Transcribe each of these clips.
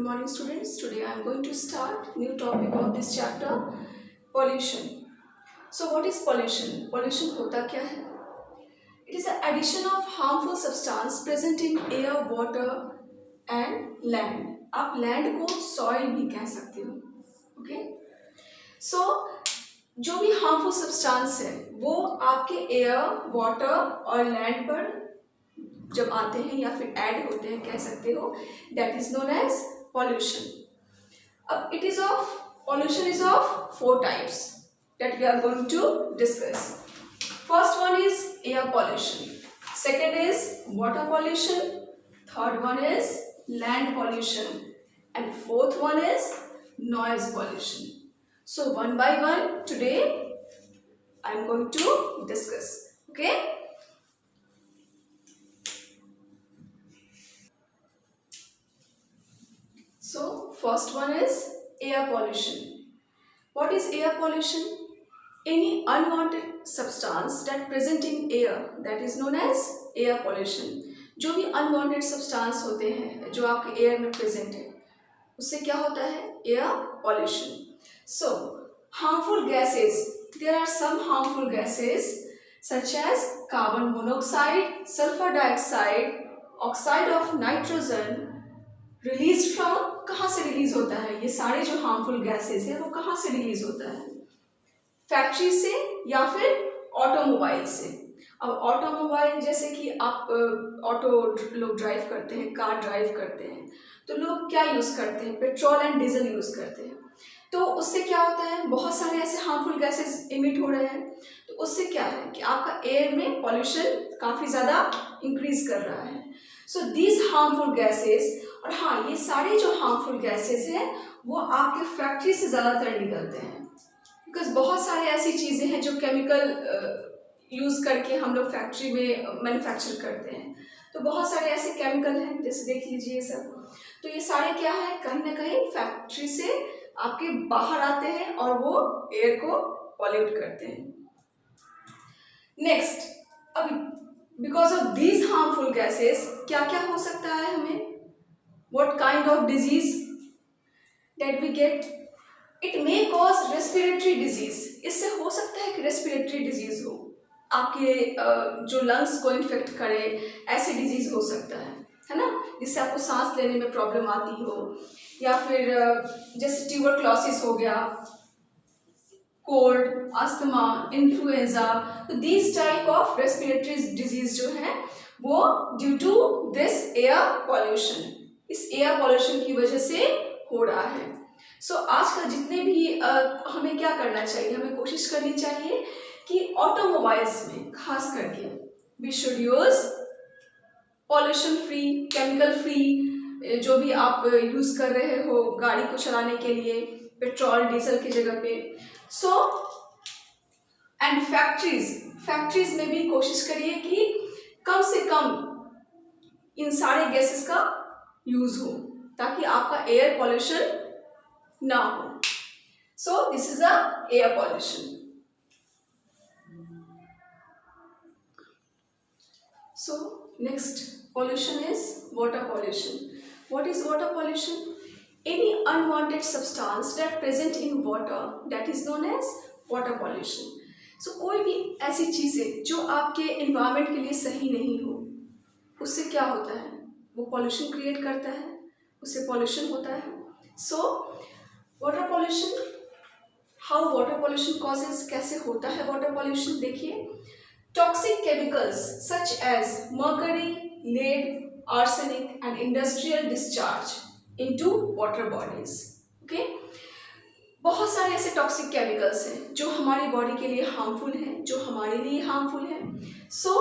Good morning students. Today I am going to start new topic of this chapter, pollution. So what is pollution? Pollution होता क्या है? It is the addition of harmful substance present in air, water and land. आप land को soil भी कह सकते हो. Okay? So जो भी harmful substance है वो आपके air, water और land पर जब आते हैं या फिर ऐड होते हैं कह सकते हो, that is known as pollution. अब pollution is of 4 types that we are going to discuss. First one is air pollution, second is water pollution, third one is land pollution and fourth one is noise pollution. So one by one today I am going to discuss. Okay. So first one is air pollution. What is air pollution? Any unwanted substance that present in air, that is known as air pollution. जो भी unwanted substance होते हैं जो आपके air में present है उससे क्या होता है? Air pollution. So harmful gases. There are some harmful gases such as carbon monoxide, sulfur dioxide, oxide of nitrogen. Release from, कहाँ से रिलीज होता है? ये सारे जो हार्मफुल गैसेस है वो कहाँ से रिलीज होता है? फैक्ट्री से या फिर ऑटोमोबाइल से. अब ऑटोमोबाइल जैसे कि आप ऑटो लोग ड्राइव करते हैं, कार ड्राइव करते हैं, तो लोग क्या यूज़ करते हैं? पेट्रोल एंड डीजल यूज़ करते हैं. तो उससे क्या होता है? बहुत सारे ऐसे हार्मफुल गैसेस इमिट हो रहे हैं. तो उससे क्या है कि आपका एयर में पॉल्यूशन काफ़ी ज़्यादा इंक्रीज कर रहा है. सो दीज हार्मफुल गैसेस, और हाँ ये सारे जो हार्मफुल गैसेस हैं वो आपके फैक्ट्री से ज़्यादातर निकलते हैं, बिकॉज बहुत सारे ऐसी चीज़ें हैं जो केमिकल यूज़ करके हम लोग फैक्ट्री में मैन्युफैक्चर करते हैं. तो बहुत सारे ऐसे केमिकल हैं, जैसे देख लीजिए सब. तो ये सारे क्या है? कहीं ना कहीं फैक्ट्री से आपके बाहर आते हैं और वो एयर को पॉल्यूट करते हैं. नेक्स्ट, अब because of these harmful gases क्या क्या हो सकता है हमें? What kind of disease that we get? It may cause respiratory disease. इससे हो सकता है कि respiratory disease हो, आपके जो lungs को इन्फेक्ट करे, ऐसे डिजीज हो सकता है ना, जिससे आपको सांस लेने में प्रॉब्लम आती हो, या फिर जैसे ट्यूबरक्लोसिस हो गया, कोल्ड, अस्थमा, इन्फ्लुएंजा. तो this type of respiratory disease जो है वो due to this air pollution, इस एयर पॉल्यूशन की वजह से हो रहा है. सो आज का जितने भी हमें क्या करना चाहिए? हमें कोशिश करनी चाहिए कि ऑटोमोबाइल्स में खास करके we should use pollution free, chemical free, जो भी आप यूज़ कर रहे हो गाड़ी को चलाने के लिए, पेट्रोल डीजल की जगह पे. सो एंड फैक्ट्रीज में भी कोशिश करिए कि कम से कम इन सारे गैसेस का यूज हो ताकि आपका एयर पॉल्यूशन ना हो. So this is a air pollution. So next pollution is water pollution. What is water pollution? Any unwanted substance that present in water, that is known as water pollution. So कोई भी ऐसी चीज़ें जो आपके environment के लिए सही नहीं हो, उससे क्या होता है? वो pollution create करता है, उससे pollution होता है. So water pollution, how water pollution causes, कैसे होता है water pollution? देखिए, toxic chemicals such as mercury, lead, arsenic and industrial discharge into water bodies. Okay? बहुत सारे ऐसे टॉक्सिक केमिकल्स हैं जो हमारी बॉडी के लिए हार्मफुल हैं, जो हमारे लिए हार्मफुल हैं. So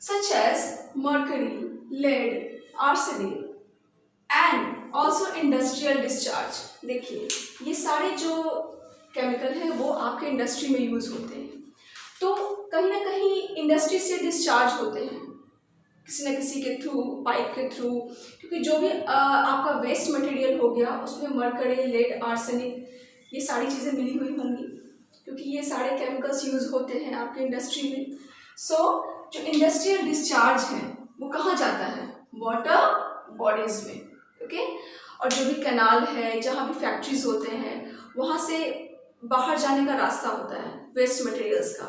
such as mercury, lead, arsenic and also industrial discharge. देखिए ये सारे जो केमिकल हैं वो आपके इंडस्ट्री में यूज होते हैं. तो कहीं ना कहीं इंडस्ट्री से डिस्चार्ज होते हैं किसी न किसी के थ्रू, पाइप के थ्रू, क्योंकि जो भी आपका वेस्ट मटेरियल हो गया उसमें मरकरी, लेड, आर्सेनिक ये सारी चीज़ें मिली हुई होंगी, क्योंकि ये सारे केमिकल्स यूज़ होते हैं आपके इंडस्ट्री में. सो जो इंडस्ट्रियल डिस्चार्ज है वो कहाँ जाता है? वाटर बॉडीज में. ओके। और जो भी कैनाल है, जहाँ भी फैक्ट्रीज होते हैं, वहाँ से बाहर जाने का रास्ता होता है वेस्ट मटेरियल्स का।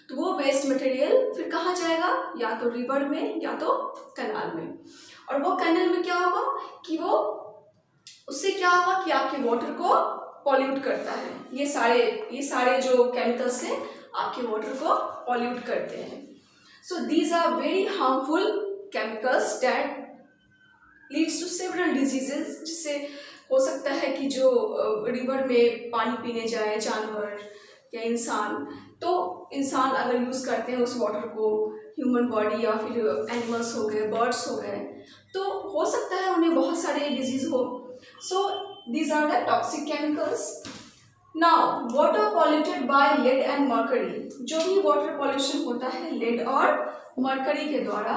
तो वो वेस्ट मटेरियल फिर कहाँ जाएगा, या तो रिवर में या तो कैनाल में। और वो कैनाल में क्या होगा कि वो उससे क्या होगा कि आपके वाटर को पॉल्यूट करता है। ये सारे जो केमिकल्स हैं आपके वाटर को पॉल्यूट करते हैं। So these are very harmful chemicals that leads to several diseases, जिससे हो सकता है कि जो रिवर में पानी पीने जाए जानवर या इंसान, तो इंसान अगर यूज़ करते हैं उस वाटर को, ह्यूमन बॉडी या फिर एनिमल्स हो गए, बर्ड्स हो गए, तो हो सकता है उन्हें बहुत सारे डिजीज हो। So these are the toxic chemicals. Now water polluted by lead and mercury, जो भी वाटर पॉल्यूशन होता है लेड और मर्करी के द्वारा,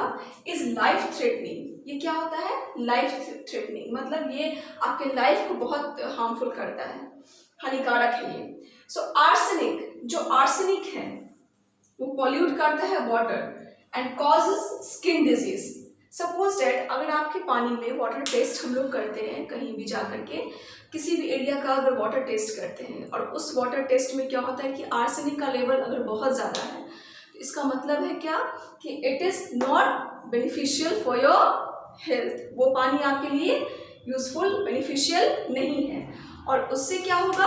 इज लाइफ थ्रेटनिंग। ये क्या होता है, लाइफ थ्रेटनिंग, मतलब ये आपके लाइफ को बहुत हार्मफुल करता है, हानिकारक है ये। सो आर्सेनिक, जो आर्सेनिक है वो पॉल्यूट करता है water and causes skin disease. Suppose that अगर आपके पानी में वाटर टेस्ट हम लोग करते हैं, कहीं भी जा करके किसी भी एरिया का अगर वाटर टेस्ट करते हैं, और उस वाटर टेस्ट में क्या होता है कि आर्सेनिक का लेवल अगर बहुत ज़्यादा है, तो इसका मतलब है क्या कि it is not beneficial for your health. वो पानी आपके लिए यूजफुल, बेनिफिशियल नहीं है, और उससे क्या होगा,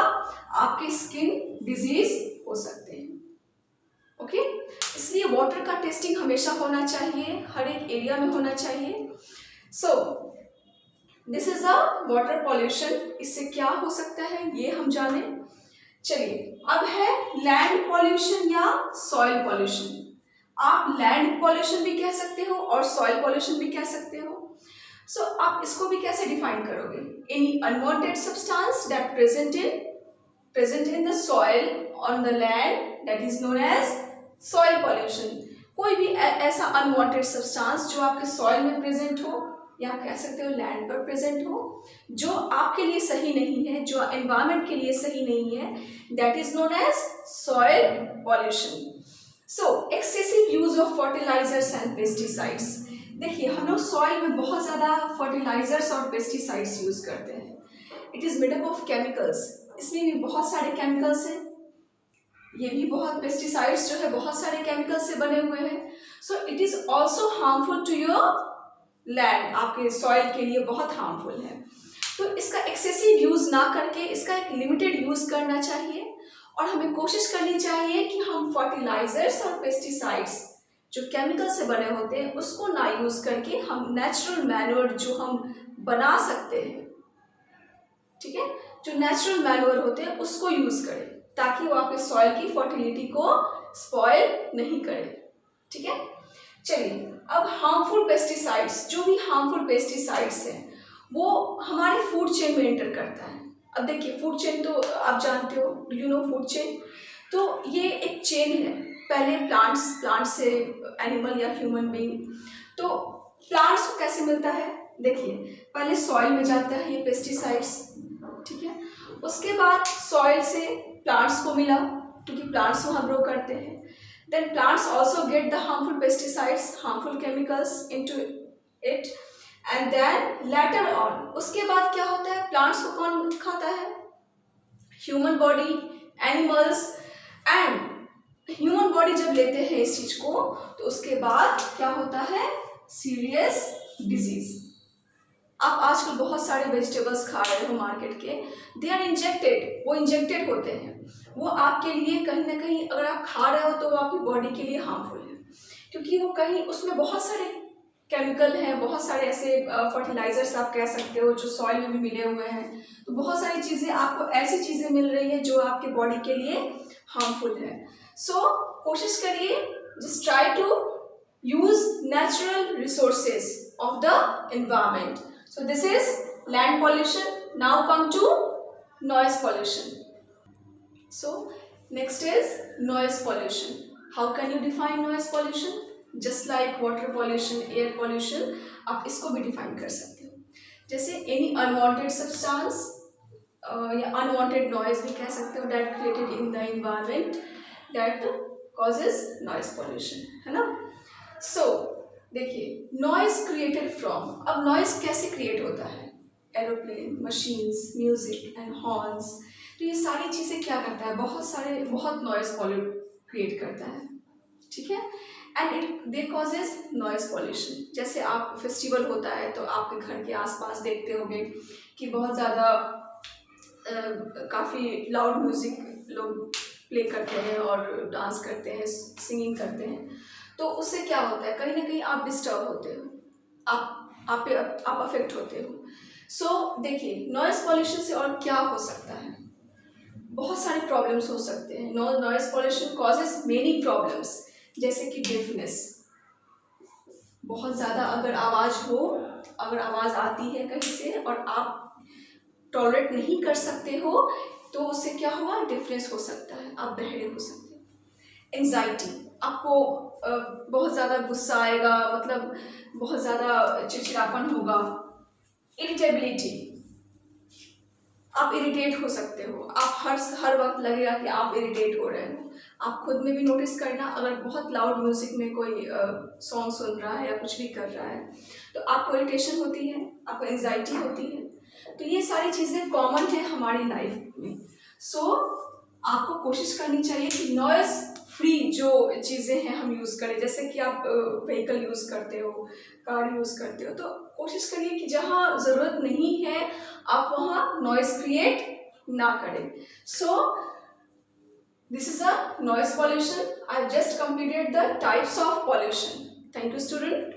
आपके स्किन डिजीज हो सकते हैं। ओके, इसलिए वाटर का टेस्टिंग हमेशा होना चाहिए, हर एक एरिया में होना चाहिए। So this is a water pollution. इससे क्या हो सकता है ये हम जाने। चलिए, अब है लैंड पॉल्यूशन या सॉइल पॉल्यूशन। आप लैंड पॉल्यूशन भी कह सकते हो और सॉइल पॉल्यूशन भी कह सकते हो। सो आप इसको भी कैसे डिफाइन करोगे, any unwanted substance that present in the soil on the land that is known as soil pollution. कोई भी ऐसा अनवांटेड सब्सटेंस जो आपके सॉइल में प्रेजेंट हो, या आप कह सकते हो लैंड पर प्रेजेंट हो, जो आपके लिए सही नहीं है, जो एनवायरनमेंट के लिए सही नहीं है, that is known as soil pollution. So excessive use of fertilisers and pesticides. देखिए, हम लोग सॉइल में बहुत ज़्यादा फर्टिलाइजर्स और पेस्टिसाइड्स यूज करते हैं। It is made up of chemicals, इसमें भी बहुत सारे केमिकल्स हैं, ये भी बहुत पेस्टिसाइड्स जो है बहुत सारे केमिकल से बने हुए हैं। So it is also harmful to your land, आपके सॉइल के लिए बहुत हार्मफुल है। तो इसका एक्सेसिव यूज ना करके इसका एक लिमिटेड यूज करना चाहिए, और हमें कोशिश करनी चाहिए कि हम फर्टिलाइजर्स और पेस्टिसाइड्स जो केमिकल से बने होते हैं उसको ना यूज करके हम नेचुरल मैन्योर जो हम बना सकते हैं, ठीक है, जो नेचुरल मैन्योर होते हैं उसको यूज करें, ताकि वो आपके सॉइल की फर्टिलिटी को स्पॉइल नहीं करे। ठीक है, चलिए, अब हार्मफुल पेस्टिसाइड्स, जो भी हार्मफुल पेस्टिसाइड्स हैं वो हमारे फूड चेन में एंटर करता है। अब देखिए, फूड चेन तो आप जानते हो, do you know food chain? तो ये एक चेन है, पहले प्लांट से एनिमल या ह्यूमन बीइंग। तो प्लांट्स को कैसे मिलता है, देखिए, पहले सॉइल में जाता है ये पेस्टिसाइड्स, ठीक है, उसके बाद सॉइल से प्लांट्स को मिला, क्योंकि प्लांट्स वहाँ ग्रो करते हैं। Then plants also get the harmful pesticides, harmful chemicals into it, and then later on, उसके बाद क्या होता है, प्लांट्स को कौन खाता है, human body, animals. And human body जब लेते हैं इस चीज को, तो उसके बाद क्या होता है, सीरियस डिजीज। आप आजकल बहुत सारे वेजिटेबल्स खा रहे हो मार्केट के, दे आर इंजेक्टेड, वो इंजेक्टेड होते हैं, वो आपके लिए कहीं ना कहीं अगर आप खा रहे हो तो वो आपकी बॉडी के लिए हार्मफुल है, क्योंकि वो कहीं उसमें बहुत सारे केमिकल हैं, बहुत सारे ऐसे फर्टिलाइजर्स आप कह सकते हो जो सॉइल में भी मिले हुए हैं। तो बहुत सारी चीज़ें आपको, ऐसी चीज़ें मिल रही है जो आपके बॉडी के लिए हार्मफुल है। सो कोशिश करिए, just try to use natural resources of the environment. So this is land pollution. Now come to noise pollution. So next is noise pollution. How can you define noise pollution? Just like water pollution, air pollution, आप इसको भी define कर सकते हो, जैसे any unwanted substance या unwanted noise भी कह सकते हो, that created in the environment that causes noise pollution, है ना। सो देखिए, नॉइज क्रिएटेड फ्रॉम, अब नॉइज कैसे क्रिएट होता है, aeroplane, machines, music and horns. तो ये सारी चीज़ें क्या करता है, बहुत नॉइस पॉल्यूट क्रिएट करता है, ठीक है। And it they causes noise pollution. जैसे आप फेस्टिवल होता है तो आपके घर के आसपास देखते होंगे कि बहुत ज़्यादा काफ़ी लाउड म्यूज़िक लोग प्ले करते हैं और डांस करते हैं, सिंगिंग करते हैं। तो उससे क्या होता है, कहीं ना कहीं आप डिस्टर्ब होते हो, आप अफेक्ट होते हो। सो देखिए, नॉइस पॉल्यूशन से और क्या हो सकता है, बहुत सारे प्रॉब्लम्स हो सकते हैं। Noise pollution causes many problems, जैसे कि डेफनेस। बहुत ज़्यादा अगर आवाज़ आती है कहीं से और आप टॉलरेट नहीं कर सकते हो, तो उससे क्या हुआ, डिफरेंस हो सकता है, आप बहरे हो सकते हैं। एंजाइटी, आपको बहुत ज़्यादा गुस्सा आएगा, मतलब बहुत ज़्यादा चिड़चिड़ापन होगा। इरिटेबिलिटी, आप इरिटेट हो सकते हो, आप हर वक्त लगेगा कि आप इरिटेट हो रहे हो। आप खुद में भी नोटिस करना, अगर बहुत लाउड म्यूजिक में कोई सॉन्ग सुन रहा है या कुछ भी कर रहा है तो आपको इरिटेशन होती है, आपको एंजाइटी होती है। तो ये सारी चीज़ें कॉमन है हमारी लाइफ में। सो आपको कोशिश करनी चाहिए कि नॉइस फ्री जो चीज़ें हैं हम यूज़ करें। जैसे कि आप व्हीकल यूज़ करते हो, कार यूज़ करते हो, तो कोशिश करिए कि जहाँ ज़रूरत नहीं है आप वहाँ नॉइस क्रिएट ना करें। So this is a noise pollution. I have just completed the types of pollution. Thank you, student.